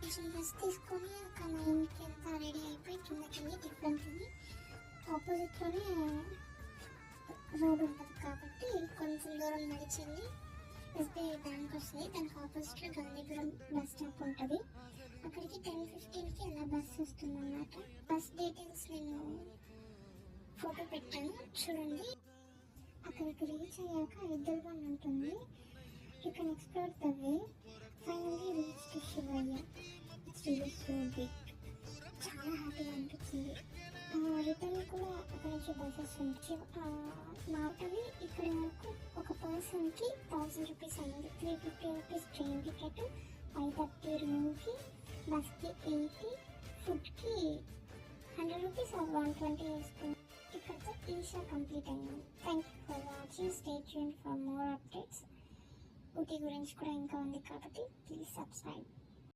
Station bus తీసుకొని ఒక 9కి అంతా రెడీ అయిపోయి కిందకి వెళ్ళి టిఫిన్కి ఆపోజిట్లోనే రోడ్ ఉంటుంది కాబట్టి కొంచెం దూరం నడిచి వెళ్ళి ఎస్బీఐ బ్యాంక్ వస్తుంది. దానికి ఆపోజిట్లో గాంధీపురం బస్ స్టాప్ ఉంటుంది. అక్కడికి 10:15కి అలా బస్ వస్తుంది అన్నమాట. బస్ డీటెయిల్స్ నేను ఫోటో పెట్టాను చూడండి. అక్కడికి రీచ్ అయ్యాక ఎద్దులబండి ఉంటుంది. You can explore the way. Finally reach to Shivayya. It's really so big. చాలా హ్యాపీగా అనిపించింది. రిటర్న్ కూడా అక్కడ నుంచి బస్సెస్ ఉంటాయి. నార్మల్లీ ఇక్కడ వరకు ఒక పర్సన్కి 1000 రూపీస్ అయింది. 350 రూపీస్ ట్రైన్ టికెట్, 530 రూమ్కి, బస్కి 80, ఫుడ్కి 100 రూపీస్ 120 వేసుకున్నాం. ఇక్కడితో ఈషా కంప్లీట్ అయింది. Thank you for watching. Stay tuned for more updates. Ooty గురించి కూడా ఇంకా ఉంది కాబట్టి ప్లీజ్ సబ్స్క్రైబ్.